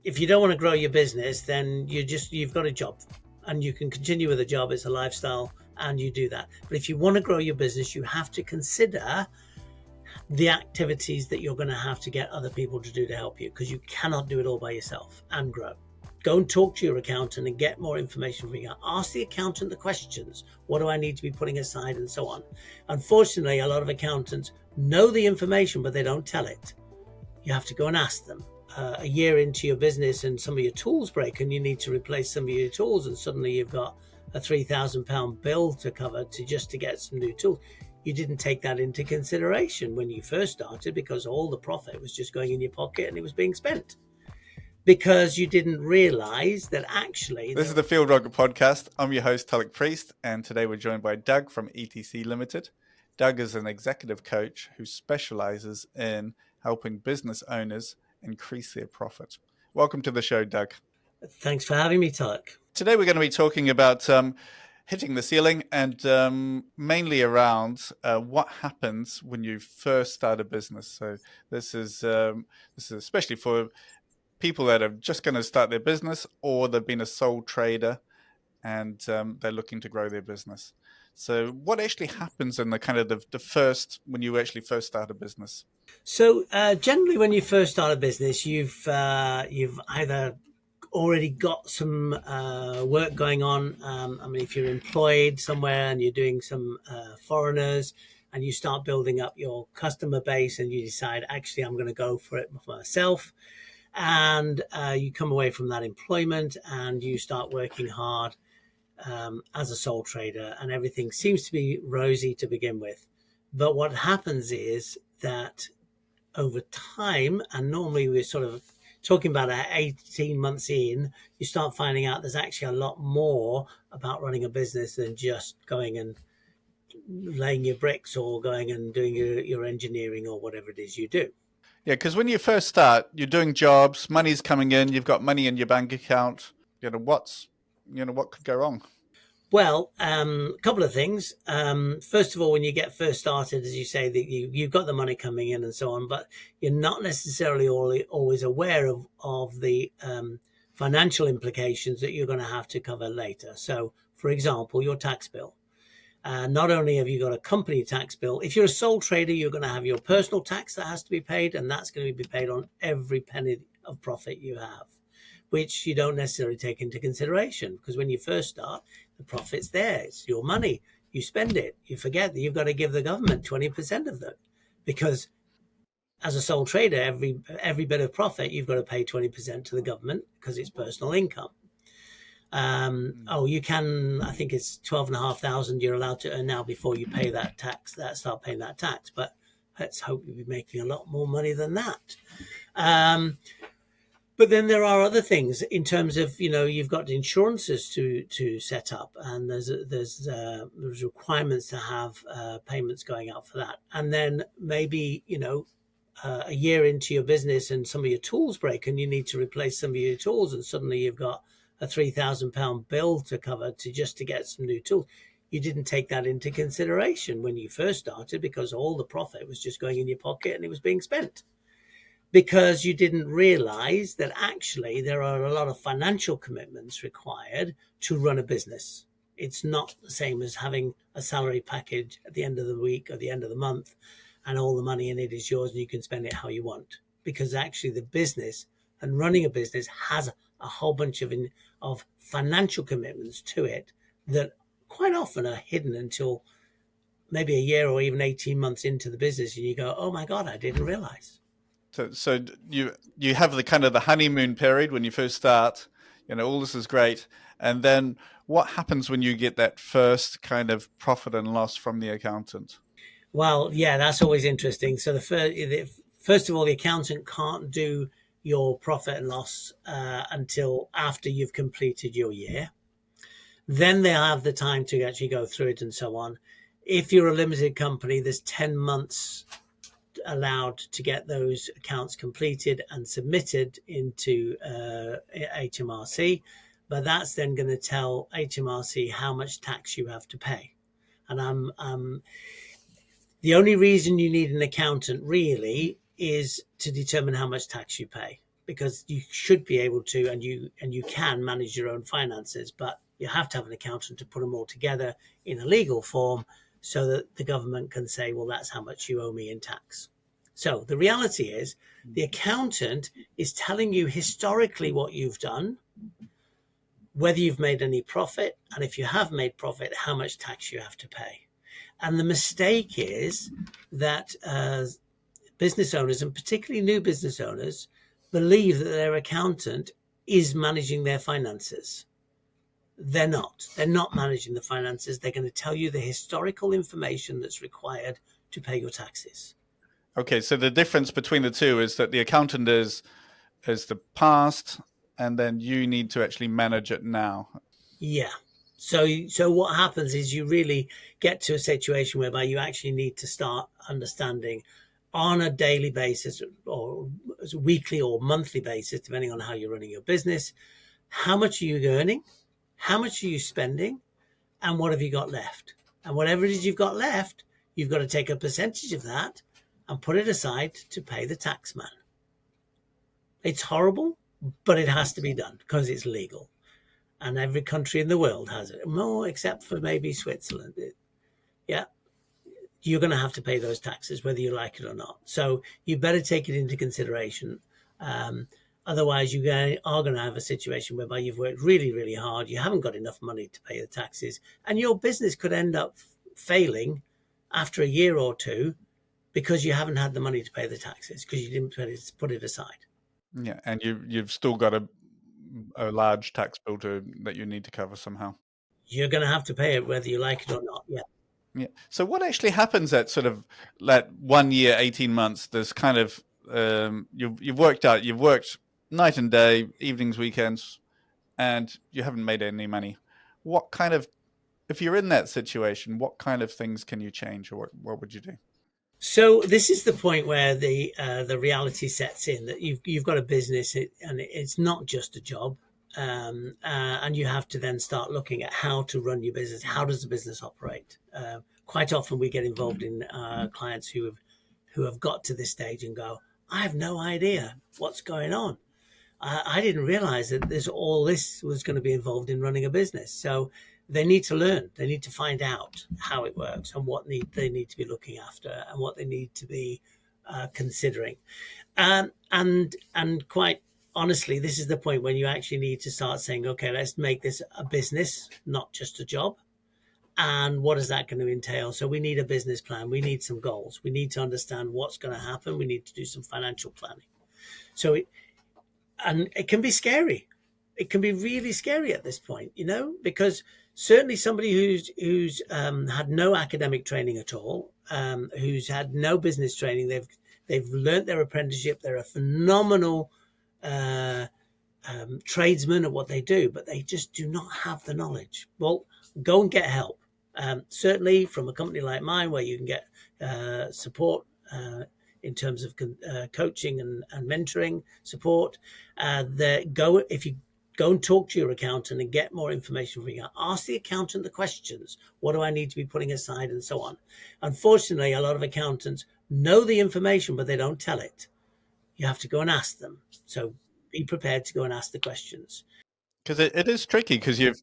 if you don't want to grow your business, then you've got a job and you can continue with a job. It's a lifestyle and you do that. But if you want to grow your business, you have to consider the activities that you're going to have to get other people to do to help you, because you cannot do it all by yourself and grow. Go and talk to your accountant and get more information from you. Ask the accountant the questions. What do I need to be putting aside and so on? Unfortunately, a lot of accountants know the information, but they don't tell it. You have to go and ask them. A year into your business and some of your tools break and you need to replace some of your tools, and suddenly you've got a £3,000 bill to cover to get some new tools. You didn't take that into consideration when you first started, because all the profit was just going in your pocket and it was being spent, because you didn't realize that actually... This is the Field Rocket Podcast. I'm your host, Tulloch Priest, and today we're joined by Doug from ETC Limited. Doug is an executive coach who specializes in helping business owners increase their profit. Welcome to the show, Doug. Thanks for having me, Tulloch. Today we're going to be talking about hitting the ceiling, and mainly around what happens when you first start a business. So this is especially for people that are just going to start their business, or they've been a sole trader and they're looking to grow their business. So what actually happens in the kind of the first, when you actually first start a business? So generally when you first start a business, you've either already got some work going on. I mean, if you're employed somewhere and you're doing some foreigners, and you start building up your customer base and you decide, actually, I'm going to go for it for myself. And you come away from that employment and you start working hard as a sole trader, and everything seems to be rosy to begin with. But what happens is that over time, and normally we're sort of talking about 18 months in, you start finding out there's actually a lot more about running a business than just going and laying your bricks or going and doing your engineering or whatever it is you do. Yeah, because when you first start, you're doing jobs, money's coming in, you've got money in your bank account. What could go wrong? Well, a couple of things. First of all, when you get first started, as you say, that you've got the money coming in and so on, but you're not necessarily always aware of the financial implications that you're going to have to cover later. So, for example, your tax bill. Not only have you got a company tax bill, if you're a sole trader, you're going to have your personal tax that has to be paid, and that's going to be paid on every penny of profit you have, which you don't necessarily take into consideration, because when you first start, the profit's there. It's your money. You spend it. You forget that you've got to give the government 20% of that, because as a sole trader, every bit of profit, you've got to pay 20% to the government because it's personal income. You can, I think it's 12,500 you're allowed to earn now before you pay that tax, start paying that tax. But let's hope you'll be making a lot more money than that. But then there are other things in terms of, you've got insurances to set up, and there's requirements to have payments going out for that. And then maybe, a year into your business and some of your tools break and you need to replace some of your tools, and suddenly you've got a £3,000 bill to cover to get some new tools. You didn't take that into consideration when you first started, because all the profit was just going in your pocket and it was being spent, because you didn't realize that actually there are a lot of financial commitments required to run a business. It's not the same as having a salary package at the end of the week or the end of the month and all the money in it is yours and you can spend it how you want, because actually the business and running a business has a whole bunch of financial commitments to it that quite often are hidden until maybe a year or even 18 months into the business, and you go, oh my God, I didn't realize. So you have the kind of the honeymoon period when you first start, all this is great. And then what happens when you get that first kind of profit and loss from the accountant? Well, yeah, that's always interesting. So first of all, the accountant can't do your profit and loss until after you've completed your year. Then they'll have the time to actually go through it and so on. If you're a limited company, there's 10 months allowed to get those accounts completed and submitted into HMRC, but that's then going to tell HMRC how much tax you have to pay. And the only reason you need an accountant really is to determine how much tax you pay, because you should be able to, and you can manage your own finances, but you have to have an accountant to put them all together in a legal form so that the government can say, well, that's how much you owe me in tax. So the reality is the accountant is telling you historically what you've done, whether you've made any profit, and if you have made profit, how much tax you have to pay. And the mistake is that business owners, and particularly new business owners, believe that their accountant is managing their finances. They're not. They're not managing the finances. They're going to tell you the historical information that's required to pay your taxes. Okay, so the difference between the two is that the accountant is the past, and then you need to actually manage it now. Yeah. So what happens is you really get to a situation whereby you actually need to start understanding on a daily basis or weekly or monthly basis, depending on how you're running your business, how much are you earning, how much are you spending, and what have you got left? And whatever it is you've got left, you've got to take a percentage of that and put it aside to pay the tax man. It's horrible, but it has to be done because it's legal. And every country in the world has it. No, except for maybe Switzerland. Yeah, you're going to have to pay those taxes whether you like it or not. So you better take it into consideration. Otherwise, you are going to have a situation whereby you've worked really, really hard. You haven't got enough money to pay the taxes, and your business could end up failing after a year or two because you haven't had the money to pay the taxes because you didn't put it aside. Yeah, and you've still got a large tax bill that you need to cover somehow. You're going to have to pay it whether you like it or not. Yeah. Yeah. So what actually happens at sort of that 1 year, 18 months? There's kind of you've worked night and day, evenings, weekends, and you haven't made any money. What kind of, if you're in that situation, what kind of things can you change, or what would you do? So this is the point where the reality sets in that you've got a business and it's not just a job, and you have to then start looking at how to run your business. How does the business operate? Quite often we get involved in clients who have got to this stage and go, I have no idea what's going on. I didn't realize that this was going to be involved in running a business. So they need to learn. They need to find out how it works and they need to be looking after and what they need to be considering. And quite honestly, this is the point when you actually need to start saying, okay, let's make this a business, not just a job. And what is that going to entail? So we need a business plan. We need some goals. We need to understand what's going to happen. We need to do some financial planning. So it can be scary. It can be really scary at this point, because certainly somebody who's had no academic training at all, who's had no business training, they've learnt their apprenticeship, they're a phenomenal uh, tradesman at what they do, but they just do not have the knowledge. Well, go and get help. Certainly from a company like mine, where you can get support in terms of coaching and mentoring support. If you go and talk to your accountant and get more information from you. Ask the accountant the questions. What do I need to be putting aside and so on? Unfortunately, a lot of accountants know the information, but they don't tell it. You have to go and ask them. So be prepared to go and ask the questions. Because it is tricky, because you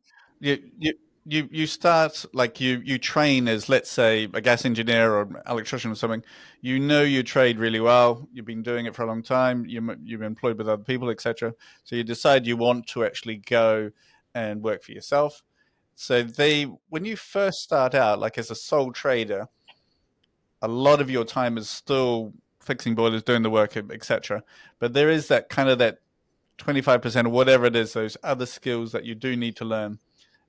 you you start, like, you train as, let's say, a gas engineer or electrician or something. You know your trade really well. You've been doing it for a long time. You've employed with other people, etc. So you decide you want to actually go and work for yourself. So when you first start out, like as a sole trader, a lot of your time is still fixing boilers, doing the work, etc. But there is that kind of that 25% or whatever it is, those other skills that you do need to learn.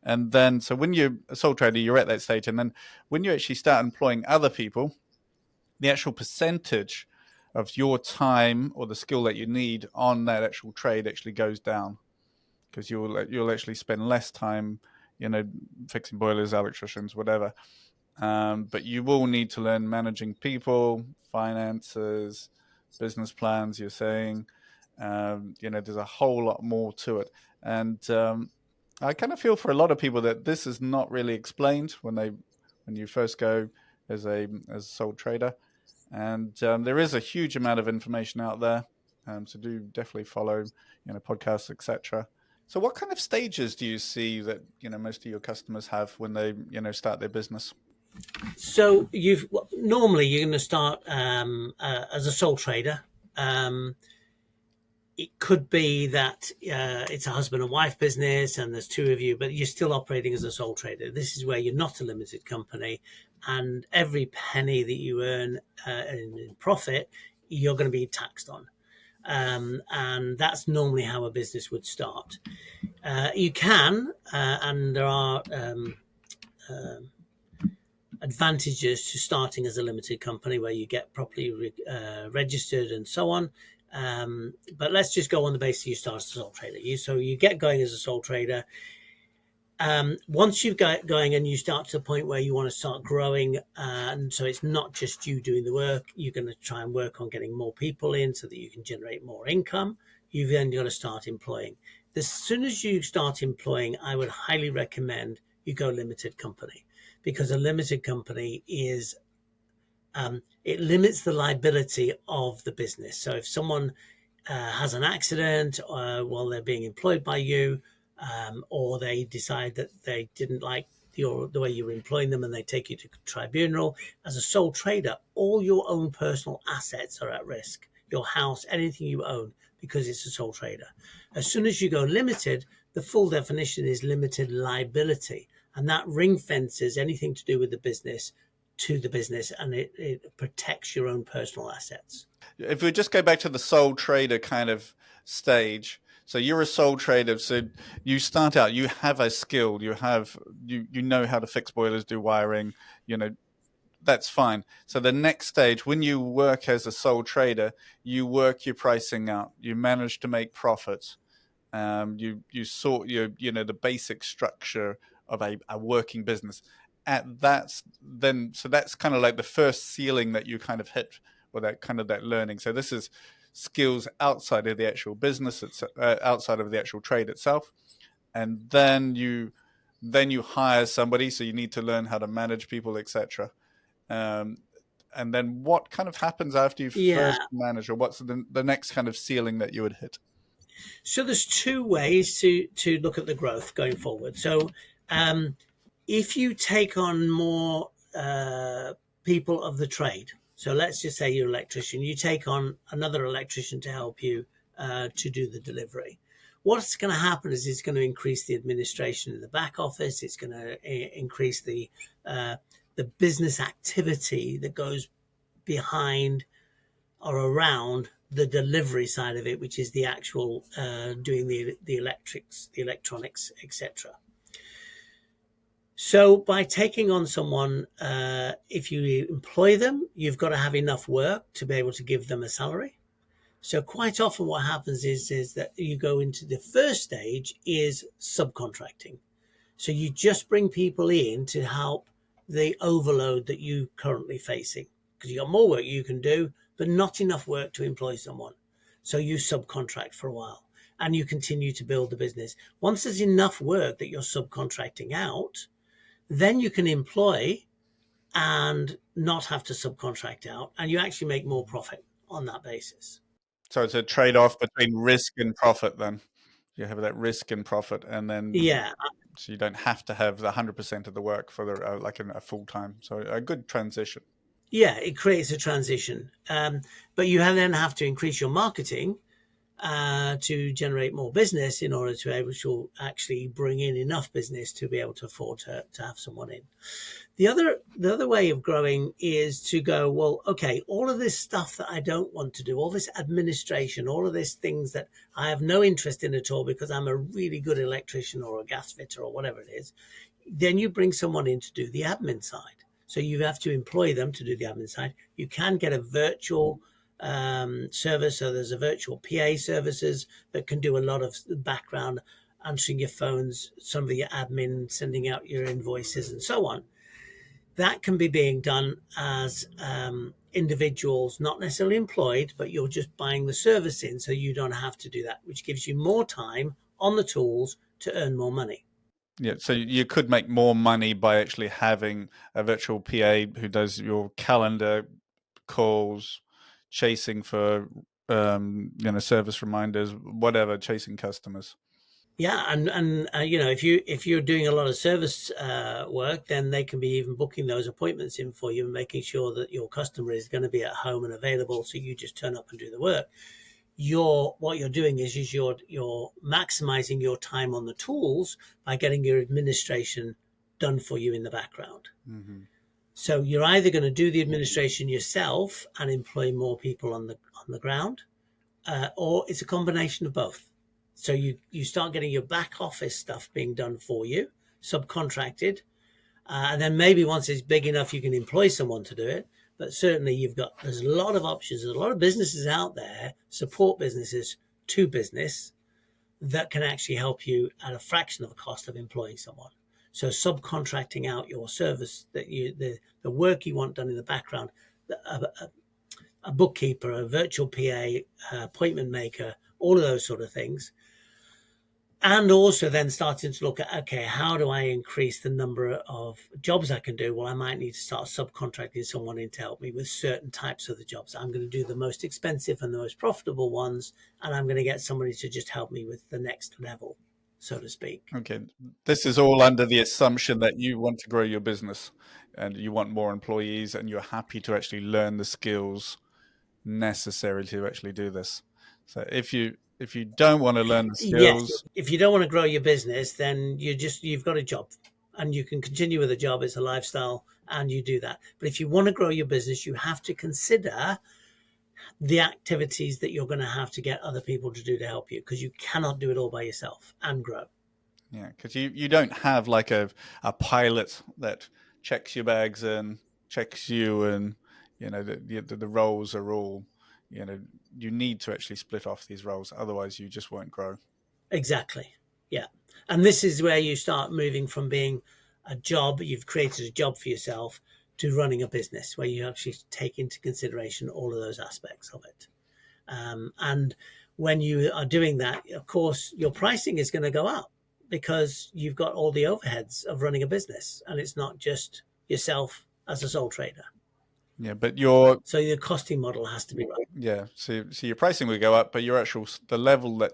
And then, so when you're a sole trader, you're at that stage. And then when you actually start employing other people, the actual percentage of your time or the skill that you need on that actual trade actually goes down, because you'll actually spend less time, fixing boilers, electricians, whatever. But you will need to learn managing people, finances, business plans, you're saying. There's a whole lot more to it. And I kind of feel for a lot of people that this is not really explained when you first go as a sole trader. And there is a huge amount of information out there. So do definitely follow, podcasts, etc. So what kind of stages do you see that, most of your customers have when they, start their business? So normally you're going to start as a sole trader. Um, it could be that it's a husband and wife business and there's two of you, but you're still operating as a sole trader. This is where you're not a limited company, and every penny that you earn in profit, you're going to be taxed on. And that's normally how a business would start. You can, and there are advantages to starting as a limited company where you get properly registered and so on. But let's just go on the basis you start as a sole trader. So you get going as a sole trader. Once you've got going and you start to the point where you want to start growing, and so it's not just you doing the work, you're going to try and work on getting more people in so that you can generate more income. You've then got to start employing. As soon as you start employing, I would highly recommend you go limited company, because a limited company is it limits the liability of the business. So if someone has an accident while they're being employed by you, or they decide that they didn't like the way you were employing them and they take you to tribunal, as a sole trader, all your own personal assets are at risk. Your house, anything you own, because it's a sole trader. As soon as you go limited, the full definition is limited liability, and that ring fences anything to do with the business to the business, and it protects your own personal assets. If we just go back to the sole trader kind of stage, so you're a sole trader, so you start out, you have a skill, you know how to fix boilers, do wiring, that's fine. So the next stage, when you work as a sole trader, you work your pricing out, you manage to make profits. You sort the basic structure of a working business. So that's kind of like the first ceiling that you kind of hit, or that learning. So this is skills outside of the actual business, it's outside of the actual trade itself, and then you hire somebody. So you need to learn how to manage people, etc. Um, and then what kind of happens after you Yeah. first manage, or what's the next kind of ceiling that you would hit? So there's two ways to look at the growth going forward. So um, if you take on more people of the trade, so let's just say you're an electrician, you take on another electrician to help you to do the delivery. What's going to happen is it's going to increase the administration in the back office. It's going to increase the business activity that goes behind or around the delivery side of it, which is the actual doing the electrics, the electronics, etc. So by taking on someone, if you employ them, you've got to have enough work to be able to give them a salary. So quite often what happens is that you go into the first stage is subcontracting. So you just bring people in to help the overload that you currently facing, because you got more work you can do, but not enough work to employ someone. So you subcontract for a while and you continue to build the business. Once there's enough work that you're subcontracting out, then you can employ and not have to subcontract out, and you actually make more profit on that basis. So it's a trade-off between risk and profit then. You have that risk and profit, and then Yeah, so you don't have to have the 100% of the work for like a full time. So a good transition. yeah, it creates a transition. But you then have to increase your marketing to generate more business in order to be able to actually bring in enough business to be able to afford to have someone in. The other way of growing is to go, well, okay, all of this stuff that I don't want to do, all this administration, all of these things that I have no interest in at all because I'm a really good electrician or a gas fitter or whatever it is, then you bring someone in to do the admin side. So you have to employ them to do the admin side. You can get a virtual service. So there's a virtual PA services that can do a lot of background, answering your phones, some of your admin, sending out your invoices and so on. That can be being done as individuals, not necessarily employed, but you're just buying the service in, so you don't have to do that, which gives you more time on the tools to earn more money. Yeah, so you could make more money by actually having a virtual PA who does your calendar calls, chasing for service reminders, whatever, chasing customers. Yeah, and if you're doing a lot of service work, then they can be even booking those appointments in for you and making sure that your customer is going to be at home and available, so you just turn up and do the work. What you're doing is you're maximizing your time on the tools by getting your administration done for you in the background. Mm-hmm. So you're either going to do the administration yourself and employ more people on the ground, or it's a combination of both. So you start getting your back office stuff being done for you, subcontracted, and then maybe once it's big enough, you can employ someone to do it. But certainly, there's a lot of options. There's a lot of businesses out there, support businesses to business, that can actually help you at a fraction of the cost of employing someone. So subcontracting out your service, the work you want done in the background, a bookkeeper, a virtual PA, appointment maker, all of those sort of things. And also then starting to look at, okay, how do I increase the number of jobs I can do? Well, I might need to start subcontracting someone in to help me with certain types of the jobs. I'm going to do the most expensive and the most profitable ones, and I'm going to get somebody to just help me with the next level, so to speak. Okay. This is all under the assumption that you want to grow your business and you want more employees and you're happy to actually learn the skills necessary to actually do this. So if you don't want to learn the Yes, skills, if you don't want to grow your business, then you've got a job and you can continue with a job. It's a lifestyle and you do that. But if you want to grow your business, you have to consider the activities that you're going to have to get other people to do to help you, because you cannot do it all by yourself and grow. yeah, because you don't have like a pilot that checks your bags and checks you, and the roles are all, you need to actually split off these roles, otherwise you just won't grow. Exactly. Yeah. And this is where you start moving from being a job, you've created a job for yourself, to running a business where you actually take into consideration all of those aspects of it. And when you are doing that, of course, your pricing is going to go up because you've got all the overheads of running a business, and it's not just yourself as a sole trader. Yeah, but So your costing model has to be right. yeah, so your pricing will go up, but the level that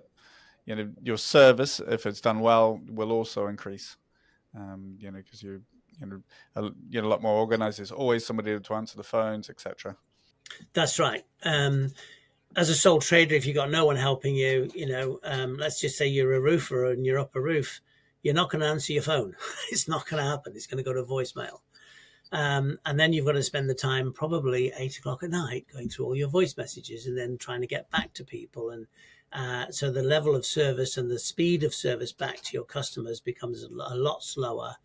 your service, if it's done well, will also increase. Because you're a lot more organized. There's always somebody to answer the phones, etc. That's right. As a sole trader, if you've got no one helping you, let's just say you're a roofer and you're up a roof, you're not going to answer your phone. It's not going to happen. It's going to go to voicemail. And then you've got to spend the time, probably 8 o'clock at night, going through all your voice messages and then trying to get back to people. And so the level of service and the speed of service back to your customers becomes a lot slower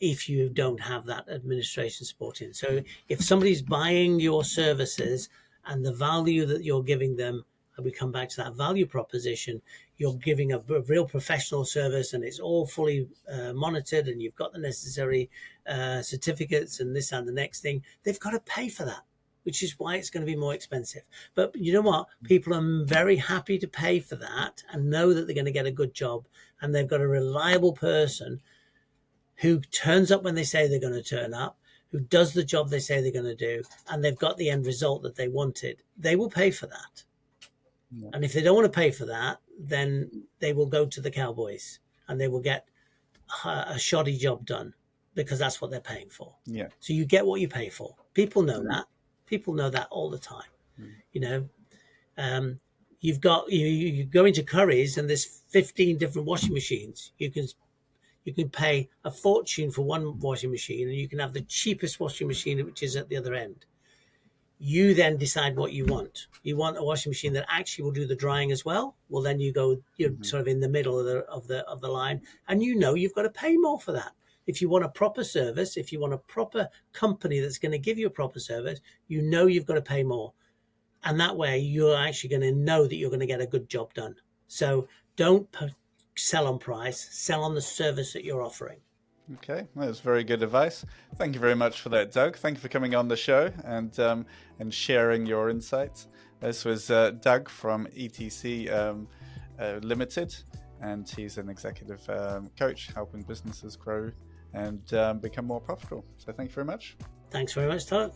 if you don't have that administration support in. So if somebody's buying your services and the value that you're giving them, and we come back to that value proposition, you're giving a real professional service and it's all fully monitored and you've got the necessary certificates and this and the next thing, they've got to pay for that, which is why it's going to be more expensive. But you know what? People are very happy to pay for that and know that they're going to get a good job, and they've got a reliable person who turns up when they say they're going to turn up, who does the job they say they're going to do, and they've got the end result that they wanted. They will pay for that. Yeah. And if they don't want to pay for that, then they will go to the cowboys and they will get a shoddy job done because that's what they're paying for. Yeah. So you get what you pay for. People know that. People know that all the time. You've got you go into Curry's and there's 15 different washing machines. You can pay a fortune for one washing machine and you can have the cheapest washing machine, which is at the other end. You then decide what you want. You want a washing machine that actually will do the drying as well. Well, then you're sort of in the middle of the line, and you've got to pay more for that. If you want a proper service, if you want a proper company that's going to give you a proper service, you've got to pay more. And that way you're actually going to know that you're going to get a good job done. So don't sell on price, sell on the service that you're offering. Okay, that's very good advice. Thank you very much for that, Doug. Thank you for coming on the show and sharing your insights. This was Doug from ETC Limited, and he's an executive coach helping businesses grow and become more profitable. So thank you very much. Thanks very much, Tulloch.